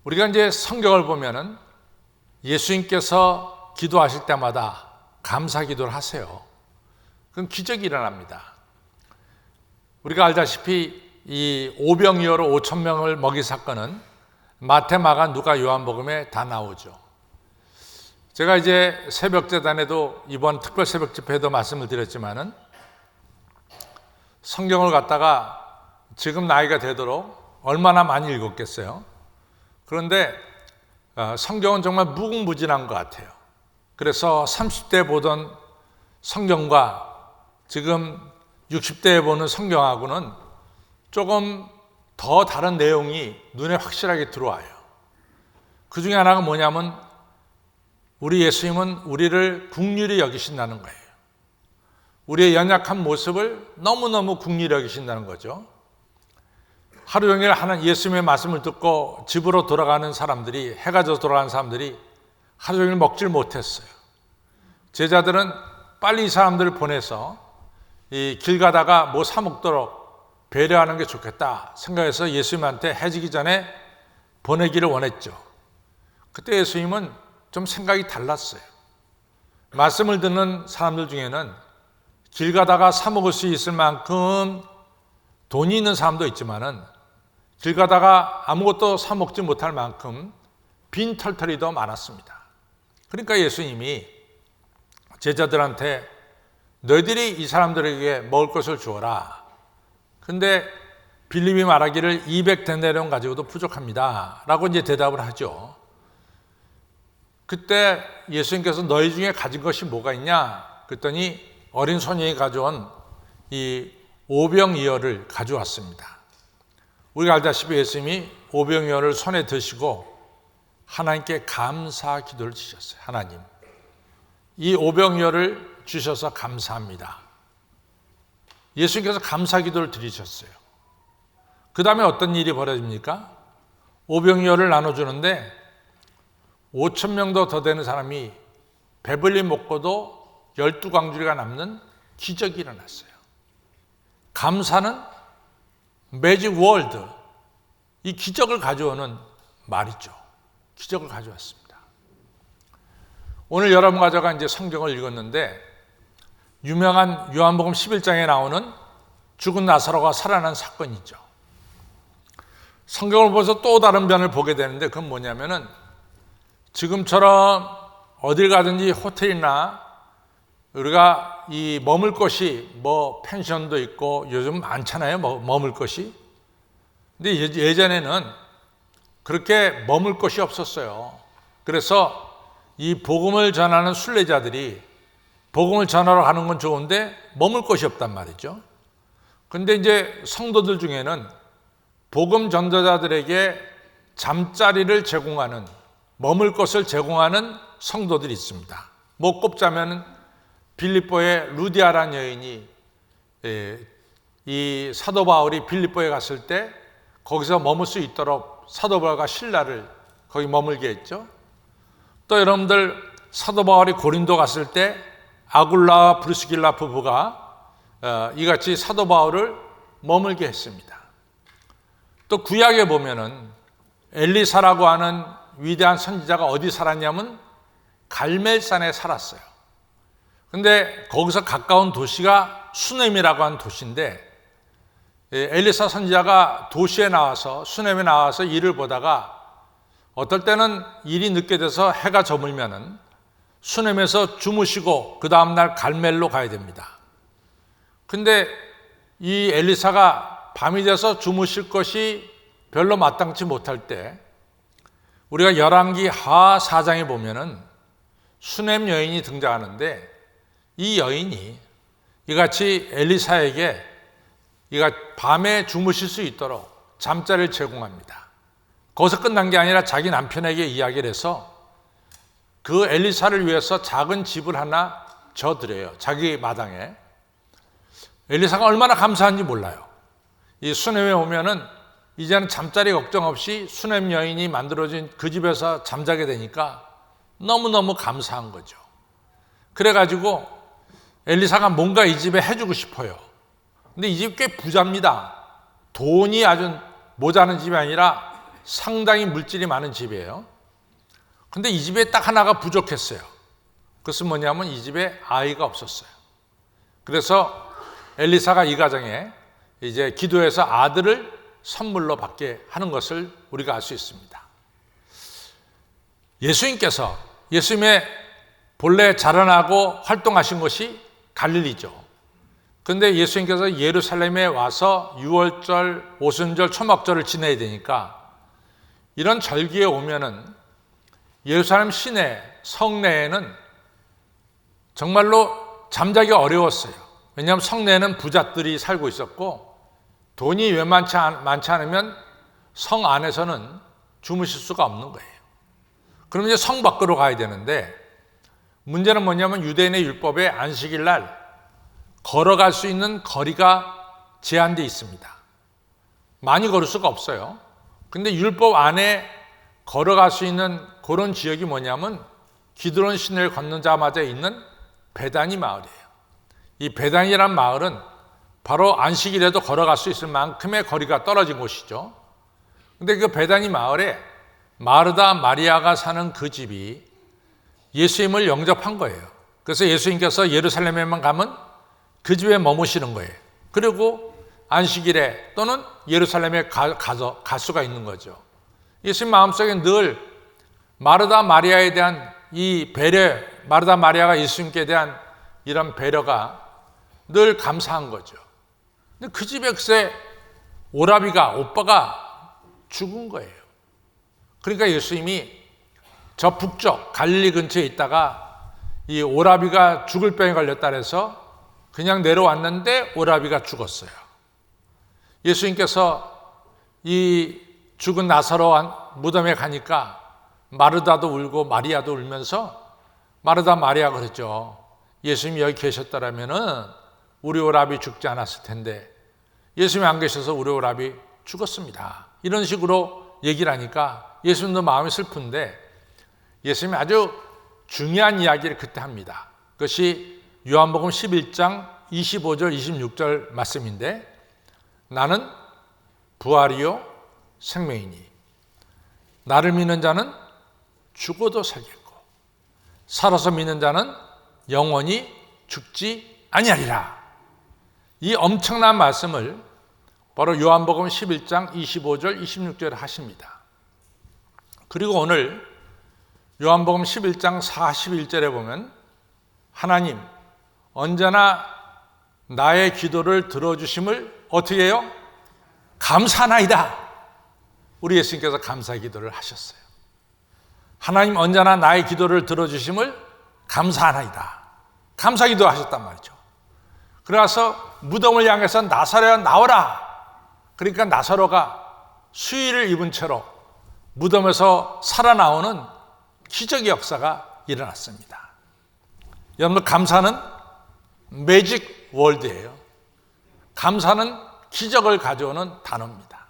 우리가 이제 성경을 보면은 예수님께서 기도하실 때마다 감사 기도를 하세요. 그럼 기적이 일어납니다. 우리가 알다시피 이 오병이어로 5천 명을 먹인 사건은 마태, 마가, 누가, 요한복음에 다 나오죠. 제가 이제 새벽재단에도 이번 특별 새벽 집회에도 말씀을 드렸지만은 성경을 갖다가 지금 나이가 되도록 얼마나 많이 읽었겠어요. 그런데 성경은 정말 무궁무진한 것 같아요. 그래서 30대 보던 성경과 지금 60대에 보는 성경하고는 조금 더 다른 내용이 눈에 확실하게 들어와요. 그 중에 하나가 뭐냐면 우리 예수님은 우리를 긍휼히 여기신다는 거예요. 우리의 연약한 모습을 너무너무 긍휼히 여기신다는 거죠. 하루 종일 하는 예수님의 말씀을 듣고 집으로 돌아가는 사람들이, 해가 져 돌아가는 사람들이 하루 종일 먹질 못했어요. 제자들은 빨리 이 사람들을 보내서 이 길 가다가 뭐 사 먹도록 배려하는 게 좋겠다 생각해서 예수님한테 해지기 전에 보내기를 원했죠. 그때 예수님은 좀 생각이 달랐어요. 말씀을 듣는 사람들 중에는 길 가다가 사 먹을 수 있을 만큼 돈이 있는 사람도 있지만은 길 가다가 아무것도 사 먹지 못할 만큼 빈털터리도 많았습니다. 그러니까 예수님이 제자들한테 너희들이 이 사람들에게 먹을 것을 주어라. 근데 빌립이 말하기를 200데나리온 가지고도 부족합니다 라고 이제 대답을 하죠. 그때 예수님께서 너희 중에 가진 것이 뭐가 있냐? 그랬더니 어린 소년이 가져온 이 오병이어를 가져왔습니다. 우리가 알다시피 예수님이 오병이어를 손에 드시고 하나님께 감사 기도를 드셨어요. 하나님, 이 오병이어를 주셔서 감사합니다. 예수님께서 감사 기도를 드리셨어요. 그 다음에 어떤 일이 벌어집니까? 오병이어를 나눠주는데 5천 명도 더 되는 사람이 배불리 먹고도 12광주리가 남는 기적이 일어났어요. 감사는 매직 월드, 이 기적을 가져오는 말이죠. 기적을 가져왔습니다. 오늘 여러분 가져가 이제 성경을 읽었는데 유명한 요한복음 11장에 나오는 죽은 나사로가 살아난 사건이죠. 성경을 보면서 또 다른 면을 보게 되는데 그건 뭐냐면은 지금처럼 어딜 가든지 호텔이나 우리가 이 머물 곳이 뭐 펜션도 있고 요즘 많잖아요. 머물 곳이. 근데 예전에는 그렇게 머물 곳이 없었어요. 그래서 이 복음을 전하는 순례자들이 복음을 전하러 가는 건 좋은데 머물 곳이 없단 말이죠. 근데 이제 성도들 중에는 복음 전도자들에게 잠자리를 제공하는, 머물 곳을 제공하는 성도들이 있습니다. 뭐 꼽자면 빌립보의 루디아라는 여인이 이 사도 바울이 빌립보에 갔을 때 거기서 머물 수 있도록 사도 바울과 실라를 거기 머물게 했죠. 또 여러분들 사도 바울이 고린도 갔을 때 아굴라와 브리스길라 부부가 이같이 사도 바울을 머물게 했습니다. 또 구약에 보면은 엘리사라고 하는 위대한 선지자가 어디 살았냐면 갈멜산에 살았어요. 근데 거기서 가까운 도시가 수넴이라고 하는 도시인데 엘리사 선지자가 도시에 나와서 수넴에 나와서 일을 보다가 어떨 때는 일이 늦게 돼서 해가 저물면은 수넴에서 주무시고 그 다음날 갈멜로 가야 됩니다. 근데 이 엘리사가 밤이 돼서 주무실 것이 별로 마땅치 못할 때 우리가 열왕기 하 4장에 보면은 수넴 여인이 등장하는데 이 여인이 이같이 엘리사에게 밤에 주무실 수 있도록 잠자리를 제공합니다. 거기서 끝난 게 아니라 자기 남편에게 이야기를 해서 그 엘리사를 위해서 작은 집을 하나 져드려요. 자기 마당에. 엘리사가 얼마나 감사한지 몰라요. 이 수넴에 오면은 이제는 잠자리 걱정 없이 수넴 여인이 만들어진 그 집에서 잠자게 되니까 너무너무 감사한 거죠. 그래가지고 엘리사가 뭔가 이 집에 해주고 싶어요. 근데 이 집 꽤 부자입니다. 돈이 아주 모자란 집이 아니라 상당히 물질이 많은 집이에요. 근데 이 집에 딱 하나가 부족했어요. 그것은 뭐냐면 이 집에 아이가 없었어요. 그래서 엘리사가 이 가정에 이제 기도해서 아들을 선물로 받게 하는 것을 우리가 알 수 있습니다. 예수님의 본래 자라나고 활동하신 곳이 갈릴리죠. 그런데 예수님께서 예루살렘에 와서 유월절, 오순절, 초막절을 지내야 되니까 이런 절기에 오면은 예루살렘 시내, 성내에는 정말로 잠자기가 어려웠어요. 왜냐하면 성내에는 부잣들이 살고 있었고 돈이 많지 않으면 성 안에서는 주무실 수가 없는 거예요. 그럼 이제 성 밖으로 가야 되는데 문제는 뭐냐면 유대인의 율법에 안식일 날 걸어갈 수 있는 거리가 제한되어 있습니다. 많이 걸을 수가 없어요. 근데 율법 안에 걸어갈 수 있는 그런 지역이 뭐냐면 기드론 시내를 건너자마자 있는 베다니 마을이에요. 이 베다니라는 마을은 바로 안식일에도 걸어갈 수 있을 만큼의 거리가 떨어진 곳이죠. 근데 그 베다니 마을에 마르다 마리아가 사는 그 집이 예수님을 영접한 거예요. 그래서 예수님께서 예루살렘에만 가면 그 집에 머무시는 거예요. 그리고 안식일에 또는 예루살렘에 갈 수가 있는 거죠. 예수님 마음속에 늘 마르다 마리아에 대한 이 배려, 마르다 마리아가 예수님께 대한 이런 배려가 늘 감사한 거죠. 근데 그 집에 글쎄 오빠가 죽은 거예요. 그러니까 예수님이 저 북쪽 갈릴리 근처에 있다가 이 오라비가 죽을 병에 걸렸다 해서 그냥 내려왔는데 오라비가 죽었어요. 예수님께서 이 죽은 나사로 무덤에 가니까 마르다도 울고 마리아도 울면서 마르다 마리아가 그랬죠. 예수님이 여기 계셨더라면은 우리 오라비 죽지 않았을 텐데 예수님이 안 계셔서 우리 오라비 죽었습니다. 이런 식으로 얘기를 하니까 예수님도 마음이 슬픈데 예수님이 아주 중요한 이야기를 그때 합니다. 그것이 요한복음 11장 25절 26절 말씀인데 나는 부활이요 생명이니 나를 믿는 자는 죽어도 살겠고 살아서 믿는 자는 영원히 죽지 아니하리라. 이 엄청난 말씀을 바로 요한복음 11장 25절 26절에 하십니다. 그리고 오늘 요한복음 11장 41절에 보면 하나님 언제나 나의 기도를 들어주심을 어떻게 해요? 감사하나이다. 우리 예수님께서 감사 기도를 하셨어요. 하나님 언제나 나의 기도를 들어주심을 감사하나이다. 감사 기도 하셨단 말이죠. 그래서 무덤을 향해서 나사로야 나오라. 그러니까 나사로가 수의를 입은 채로 무덤에서 살아나오는 기적의 역사가 일어났습니다. 여러분 감사는 매직 월드예요. 감사는 기적을 가져오는 단어입니다.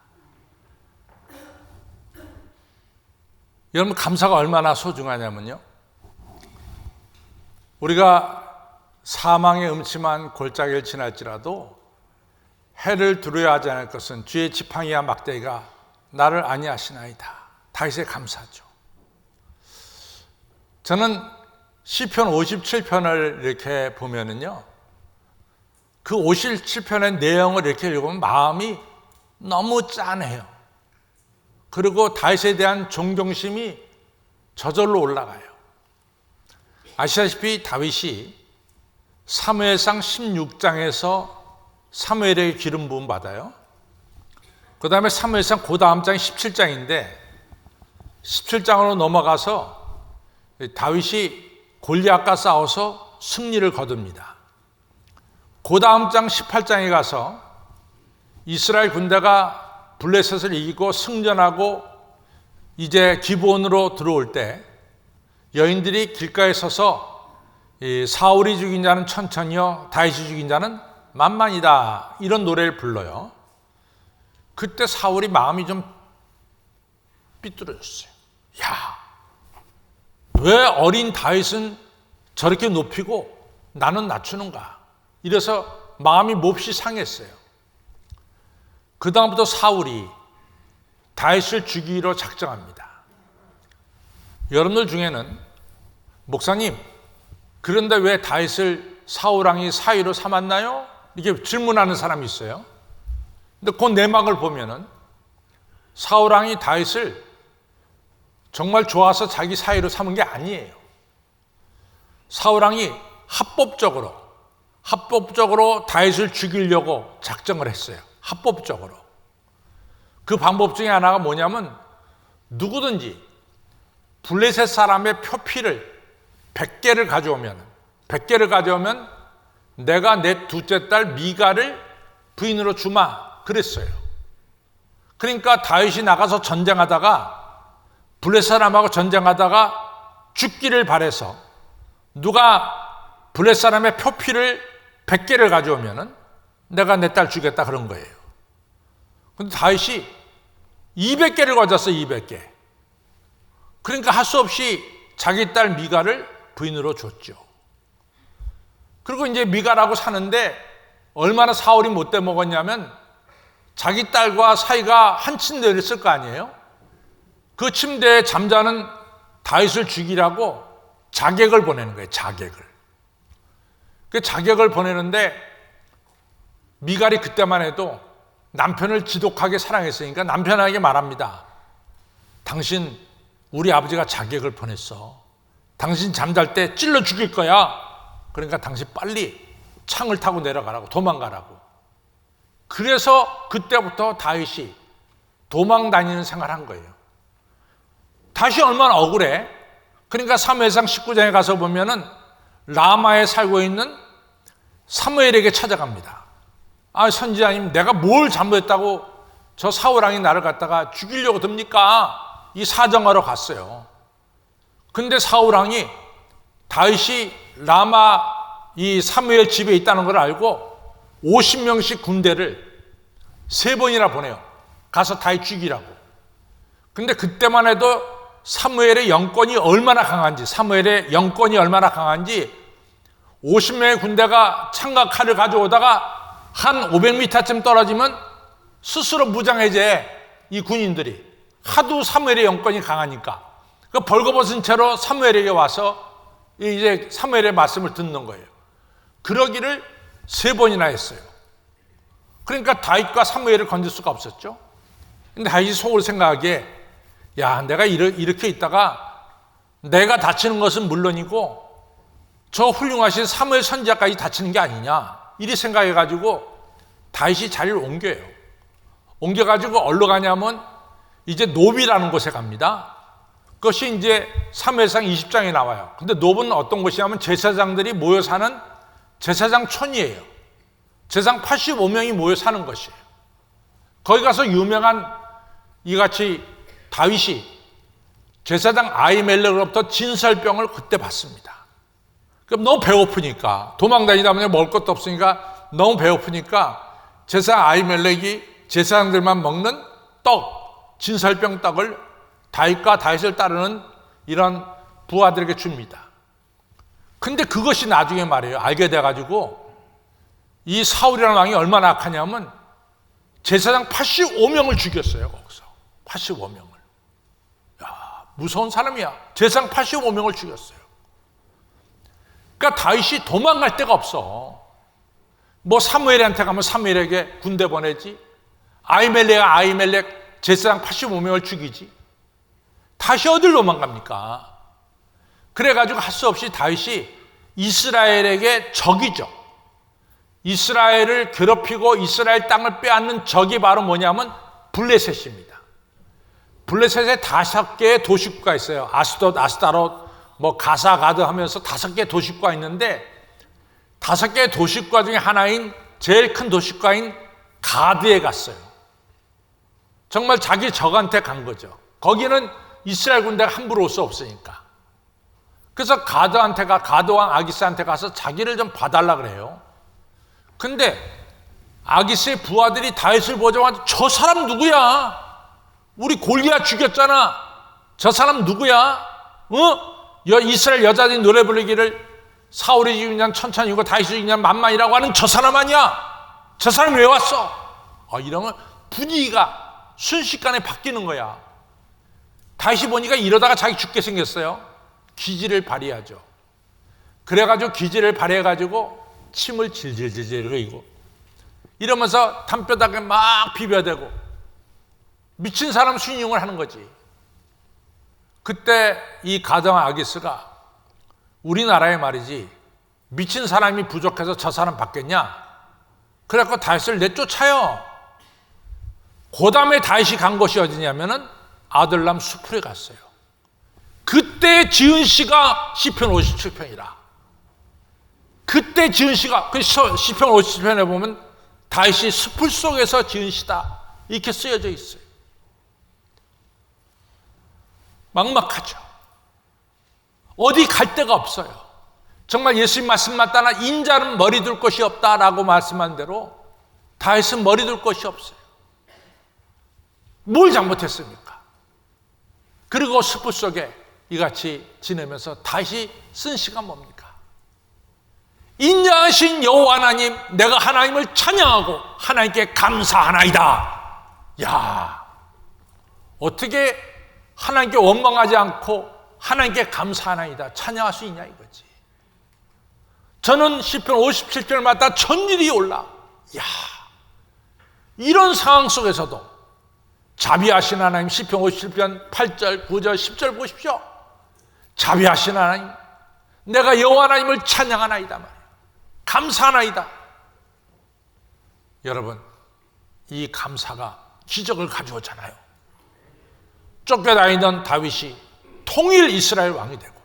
여러분 감사가 얼마나 소중하냐면요. 우리가 사망의 음침한 골짜기를 지날지라도 해를 두려워하지 않을 것은 주의 지팡이와 막대기가 나를 안위하시나이다. 다윗의 감사죠. 저는 시편 57편을 이렇게 보면은요. 그 57편의 내용을 이렇게 읽으면 마음이 너무 짠해요. 그리고 다윗에 대한 존경심이 저절로 올라가요. 아시다시피 다윗이 사무엘상 16장에서 사무엘에게 기름 부음 받아요. 그 다음에 사무엘상 그 다음 장이 17장인데 17장으로 넘어가서 다윗이 골리앗과 싸워서 승리를 거둡니다. 그 다음 장 18장에 가서 이스라엘 군대가 블레셋을 이기고 승전하고 이제 기브온으로 들어올 때 여인들이 길가에 서서 사울이 죽인 자는 천천히요 다윗이 죽인 자는 만만이다 이런 노래를 불러요. 그때 사울이 마음이 좀 삐뚤어졌어요. 야, 왜 어린 다윗은 저렇게 높이고 나는 낮추는가? 이래서 마음이 몹시 상했어요. 그 다음부터 사울이 다윗을 죽이기로 작정합니다. 여러분들 중에는 목사님, 그런데 왜 다윗을 사울왕이 사위로 삼았나요? 이렇게 질문하는 사람이 있어요. 근데 그 내막을 보면은 사울왕이 다윗을 정말 좋아서 자기 사위로 삼은 게 아니에요. 사울왕이 합법적으로 다윗을 죽이려고 작정을 했어요. 합법적으로. 그 방법 중에 하나가 뭐냐면 누구든지 블레셋 사람의 표피를 100개를 가져오면 내가 내 둘째 딸 미가를 부인으로 주마 그랬어요. 그러니까 다윗이 나가서 블레셋 사람하고 전쟁하다가 죽기를 바래서 누가 블레셋 사람의 표피를 100개를 가져오면 내가 내 딸 주겠다 그런 거예요. 근데 다윗이 200개를 가졌어요. 200개. 그러니까 할 수 없이 자기 딸 미가를 부인으로 줬죠. 그리고 이제 미가라고 사는데 얼마나 사울이 못돼 먹었냐면 자기 딸과 사이가 한 침대를 쓸 거 아니에요? 그 침대에 잠자는 다윗을 죽이라고 자객을 보내는 거예요. 그 자객을 보내는데 미갈이 그때만 해도 남편을 지독하게 사랑했으니까 남편에게 말합니다. 당신 우리 아버지가 자객을 보냈어. 당신 잠잘 때 찔러 죽일 거야. 그러니까 당신 빨리 창을 타고 내려가라고, 도망가라고. 그래서 그때부터 다윗이 도망 다니는 생활을 한 거예요. 다윗이 얼마나 억울해. 그러니까 사무엘상 19장에 가서 보면은 라마에 살고 있는 사무엘에게 찾아갑니다. 아, 선지자님, 내가 뭘 잘못했다고 저 사울왕이 나를 갖다가 죽이려고 듭니까? 이 사정하러 갔어요. 근데 사울왕이 다윗이 라마 이 사무엘 집에 있다는 걸 알고 50명씩 군대를 3번이나 보내요. 가서 다윗 죽이라고. 근데 그때만 해도 사무엘의 영권이 얼마나 강한지 50명의 군대가 창과 칼을 가져오다가 한 500m쯤 떨어지면 스스로 무장해제. 이 군인들이 하도 사무엘의 영권이 강하니까 그 벌거벗은 채로 사무엘에게 와서 이제 사무엘의 말씀을 듣는 거예요. 그러기를 3번이나 했어요. 그러니까 다윗과 사무엘을 건질 수가 없었죠. 근데 다윗이 속으로 생각하기에 야, 내가 이렇게 있다가 내가 다치는 것은 물론이고 저 훌륭하신 사무엘 선지자까지 다치는 게 아니냐 이리 생각해가지고 다윗이 자리를 옮겨요. 옮겨가지고 어디로 가냐면 이제 노비라는 곳에 갑니다. 그것이 이제 사무엘상 20장에 나와요. 근데 노브는 어떤 곳이냐면 제사장들이 모여 사는 제사장촌이에요. 제사장 85명이 모여 사는 것이에요. 거기 가서 유명한 이같이 다윗이 제사장 아히멜렉으로부터 진설병을 그때 받습니다. 그럼 너무 배고프니까 도망다니다 보면 먹을 것도 없으니까 너무 배고프니까 제사장 아히멜렉이 제사장들만 먹는 떡, 진설병 떡을 다윗과 다윗을 따르는 이런 부하들에게 줍니다. 근데 그것이 나중에 말이에요. 알게 돼가지고 이 사울이라는 왕이 얼마나 악하냐면 제사장 85명을 죽였어요. 거기서 85명을. 야, 무서운 사람이야. 제사장 85명을 죽였어요. 그러니까 다윗이 도망갈 데가 없어. 뭐 사무엘한테 가면 사무엘에게 군대 보내지, 아히멜렉 제사장 85명을 죽이지. 다시 어딜 도망갑니까? 그래가지고 할 수 없이 다윗이 이스라엘에게 적이죠. 이스라엘을 괴롭히고 이스라엘 땅을 빼앗는 적이 바로 뭐냐면 블레셋입니다. 블레셋에 5개의 도시국가 있어요. 아스돗, 아스타롯, 뭐 가사, 가드 하면서 5개의 도시국가 있는데 5개의 도시국가 중에 하나인 제일 큰 도시국가인 가드에 갔어요. 정말 자기 적한테 간 거죠. 거기는 이스라엘 군대가 함부로 올 수 없으니까. 그래서 가드왕 아기스한테 가서 자기를 좀 봐달라 그래요. 근데 아기스의 부하들이 다윗을 보자마자 저 사람 누구야? 우리 골리앗 죽였잖아. 저 사람 누구야? 이스라엘 여자들이 노래 부르기를 사울이 죽이냐 천천히고 다윗이 죽이냐 만만이라고 하는 저 사람 아니야? 저 사람 왜 왔어? 이러면 분위기가 순식간에 바뀌는 거야. 다시 보니까 이러다가 자기 죽게 생겼어요. 기지를 발휘하죠. 그래가지고 기지를 발휘해가지고 침을 질질질질 흘리고 이러면서 담벼락에 막 비벼대고 미친 사람 순응을 하는 거지. 그때 이 가장 아기스가 우리나라에 말이지 미친 사람이 부족해서 저 사람 받겠냐? 그래갖고 다윗을 내쫓아요. 그 다음에 다윗이 간 곳이 어디냐면은 아들람 수풀에 갔어요. 그때 지은 시가 시편 57편이라. 그때 지은 시가 그 시편 57편에 보면 다윗이 수풀 속에서 지은 시다 이렇게 쓰여져 있어요. 막막하죠. 어디 갈 데가 없어요. 정말 예수님 말씀 맞다나 인자는 머리 둘 곳이 없다라고 말씀한 대로 다윗은 머리 둘 곳이 없어요. 뭘 잘못했습니까? 그리고 숲 속에 이같이 지내면서 다시 쓴 시가 뭡니까? 인자하신 여호와 하나님, 내가 하나님을 찬양하고 하나님께 감사하나이다. 야, 어떻게 하나님께 원망하지 않고 하나님께 감사하나이다 찬양할 수 있냐 이거지. 저는 시편 57편을 맡아 천일이 올라. 야, 이런 상황 속에서도 자비하신 하나님, 시편 57편 8절, 9절, 10절 보십시오. 자비하신 하나님, 내가 여호와 하나님을 찬양하나이다 말이에요. 감사하나이다. 여러분, 이 감사가 기적을 가져오잖아요. 쫓겨다니던 다윗이 통일 이스라엘 왕이 되고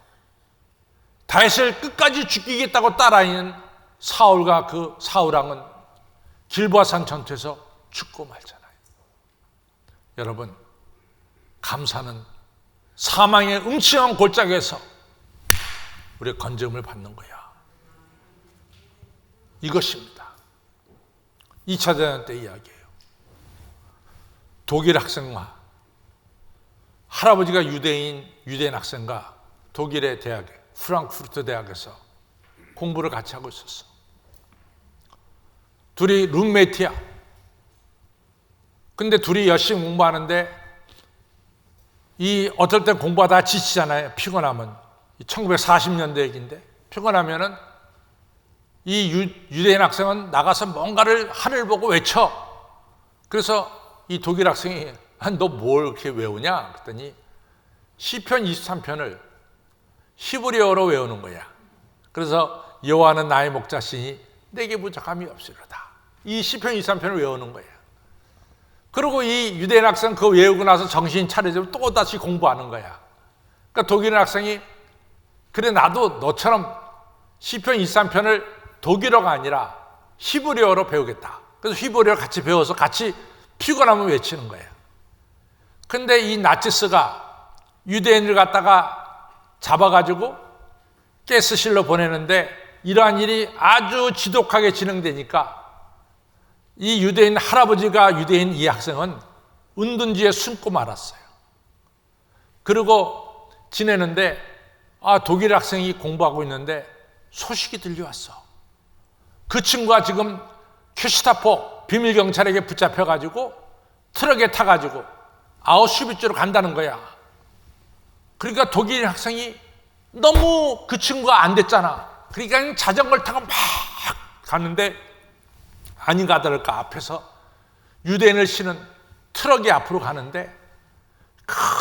다윗을 끝까지 죽이겠다고 따라다니는 사울과 그 사울왕은 길보아산 전투에서 죽고 말잖아요. 여러분, 감사는 사망의 음침한 골짜기에서 우리의 건짐을 받는 거야. 이것입니다. 2차 대전 때 이야기예요. 독일 학생과 할아버지가 유대인 학생과 독일의 대학에 프랑크푸르트 대학에서 공부를 같이 하고 있었어. 둘이 룸메이트야. 근데 둘이 열심히 공부하는데 이 어떨 때 공부하다가 지치잖아요. 피곤하면. 1940년대 얘기인데 피곤하면은 이 유대인 학생은 나가서 뭔가를 하늘 보고 외쳐. 그래서 이 독일 학생이 너 뭘 이렇게 외우냐? 그랬더니 시편 23편을 히브리어로 외우는 거야. 그래서 여호와는 나의 목자시니 내게 부족함이 없으리로다. 이 시편 23편을 외우는 거야. 그리고 이 유대인 학생 그거 외우고 나서 정신 차려지면 또 다시 공부하는 거야. 그러니까 독일 학생이 그래 나도 너처럼 시편 23편을 독일어가 아니라 히브리어로 배우겠다. 그래서 히브리어 같이 배워서 같이 피곤하면 외치는 거야. 근데 이 나치스가 유대인을 갖다가 잡아가지고 가스실로 보내는데 이러한 일이 아주 지독하게 진행되니까 이 유대인 할아버지가 유대인 이 학생은 은둔지에 숨고 말았어요. 그리고 지내는데 독일 학생이 공부하고 있는데 소식이 들려왔어. 그 친구가 지금 큐슈타포 비밀경찰에게 붙잡혀가지고 트럭에 타가지고 아우슈비츠로 간다는 거야. 그러니까 독일 학생이 너무 그 친구가 안 됐잖아. 그러니까 자전거를 타고 막 가는데 아닌가 다를까 앞에서 유대인을 실은 트럭이 앞으로 가는데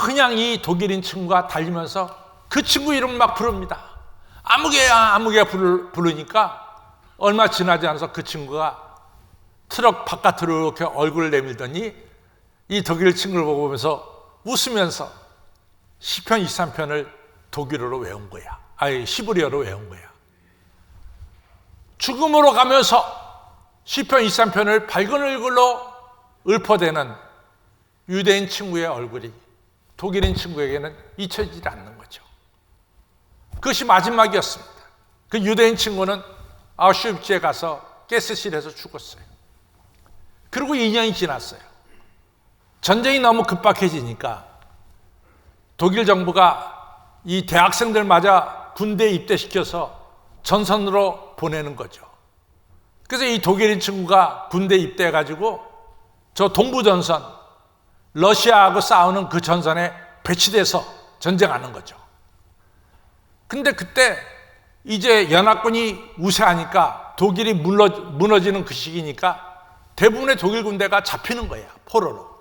그냥 이 독일인 친구가 달리면서 그 친구 이름을 막 부릅니다. 아무개야 부르니까 얼마 지나지 않아서 그 친구가 트럭 바깥으로 이렇게 얼굴을 내밀더니 이 독일 친구를 보면서 웃으면서 시편 23편을 독일어로 외운 거야. 히브리어로 외운 거야. 죽음으로 가면서 시편 23편을 밝은 얼굴로 읊어대는 유대인 친구의 얼굴이 독일인 친구에게는 잊혀지지 않는 거죠. 그것이 마지막이었습니다. 그 유대인 친구는 아우슈비츠에 가서 가스실에서 죽었어요. 그리고 2년이 지났어요. 전쟁이 너무 급박해지니까 독일 정부가 이 대학생들마저 군대에 입대시켜서 전선으로 보내는 거죠. 그래서 이 독일인 친구가 군대에 입대해가지고 저 동부전선 러시아하고 싸우는 그 전선에 배치돼서 전쟁하는 거죠. 근데 그때 이제 연합군이 우세하니까 독일이 무너지는 그 시기니까 대부분의 독일 군대가 잡히는 거야, 포로로.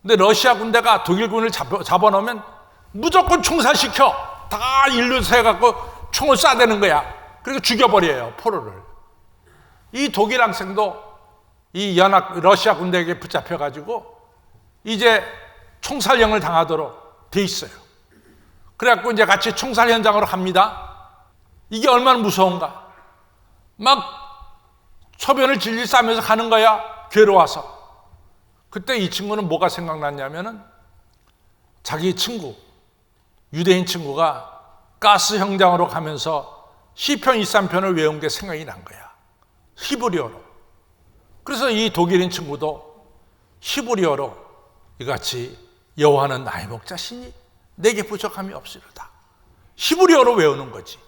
근데 러시아 군대가 독일군을 잡아놓으면 무조건 총살시켜. 다 일루해갖고 총을 쏴대는 거야. 그리고 죽여버려요, 포로를. 이 독일 학생도 이 러시아 군대에게 붙잡혀가지고 이제 총살령을 당하도록 돼 있어요. 그래갖고 이제 같이 총살 현장으로 갑니다. 이게 얼마나 무서운가. 막 소변을 질질 싸면서 가는 거야, 괴로워서. 그때 이 친구는 뭐가 생각났냐면은 자기 친구, 유대인 친구가 가스 현장으로 가면서 시편 23편을 외운 게 생각이 난 거야, 히브리어로. 그래서 이 독일인 친구도 히브리어로 이같이 여호와는 나의 목자시니 내게 부족함이 없으리로다, 히브리어로 외우는 거지.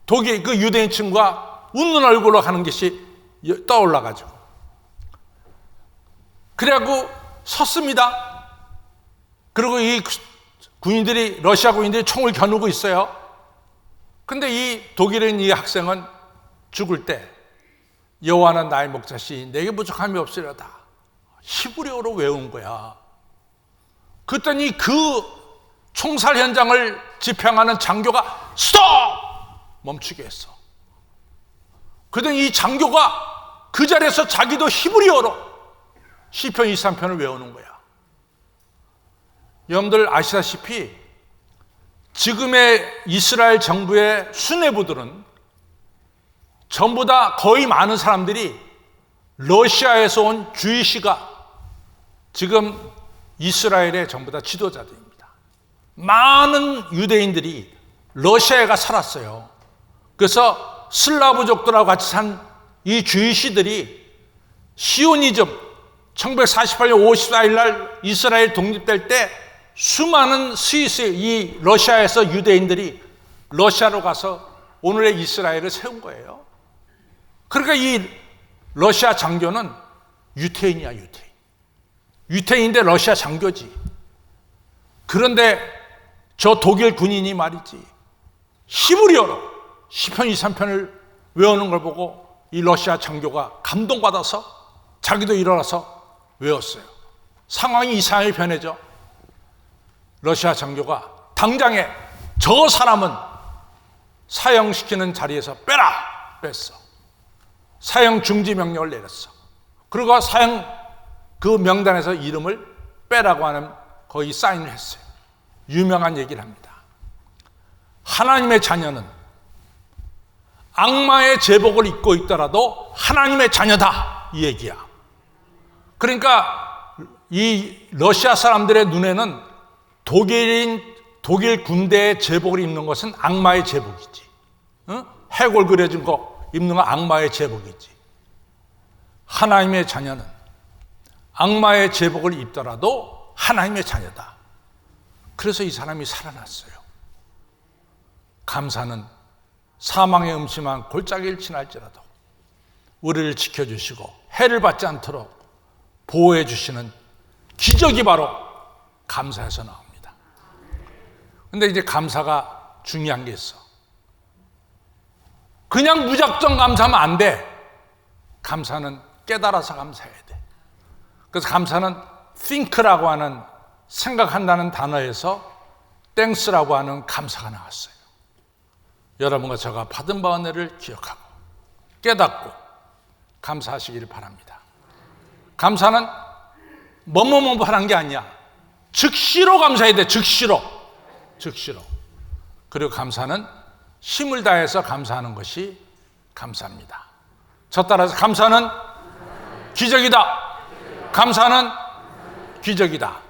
독일 그 유대인 친구가 웃는 얼굴로 하는 것이 떠올라가지고 그래갖고 섰습니다. 그리고 이 군인들이, 러시아 군인들이 총을 겨누고 있어요. 근데 이 독일인 이 학생은 죽을 때 여호와는 나의 목자시니 내게 부족함이 없으리로다 히브리어로 외운 거야. 그랬더니 그 총살 현장을 집행하는 장교가 스톱! 멈추게 했어. 그랬더니 이 장교가 그 자리에서 자기도 히브리어로 시편 23편을 외우는 거야. 여러분들 아시다시피 지금의 이스라엘 정부의 수뇌부들은 전부 다 거의 많은 사람들이 러시아에서 온 주이시가 지금 이스라엘의 전부 다 지도자들입니다. 많은 유대인들이 러시아에 가 살았어요. 그래서 슬라브족들하고 같이 산 이 주이시들이 시오니즘 1948년 5월 14일 날 이스라엘 독립될 때 수많은 스위스 이 러시아에서 유대인들이 러시아로 가서 오늘의 이스라엘을 세운 거예요. 그러니까 이 러시아 장교는 유태인이야, 유태인. 유태인인데 러시아 장교지. 그런데 저 독일 군인이 말이지 히브리어로 시편 23편을 외우는 걸 보고 이 러시아 장교가 감동받아서 자기도 일어나서 외웠어요. 상황이 이상하게 변해져. 러시아 장교가 당장에 저 사람은 사형시키는 자리에서 빼라! 뺐어. 사형 중지 명령을 내렸어. 그리고 사형 그 명단에서 이름을 빼라고 하는 거의 사인을 했어요. 유명한 얘기를 합니다. 하나님의 자녀는 악마의 제복을 입고 있더라도 하나님의 자녀다, 이 얘기야. 그러니까 이 러시아 사람들의 눈에는 독일 군대의 제복을 입는 것은 악마의 제복이지. 해골 그려진 거 입는 건 악마의 제복이지. 하나님의 자녀는 악마의 제복을 입더라도 하나님의 자녀다. 그래서 이 사람이 살아났어요. 감사는 사망의 음침한 골짜기를 지날지라도 우리를 지켜주시고 해를 받지 않도록 보호해 주시는 기적이 바로 감사에서 나옵니다. 근데 이제 감사가 중요한 게 있어. 그냥 무작정 감사하면 안 돼. 감사는 깨달아서 감사해야 돼. 그래서 감사는 think라고 하는 생각한다는 단어에서 thanks라고 하는 감사가 나왔어요. 여러분과 제가 받은 바 은혜를 기억하고 깨닫고 감사하시기를 바랍니다. 감사는 뭐뭐뭐 하는 게 아니야. 즉시로 감사해야 돼. 즉시로. 그리고 감사는 힘을 다해서 감사하는 것이 감사입니다. 저 따라서 감사는 기적이다. 감사는 기적이다.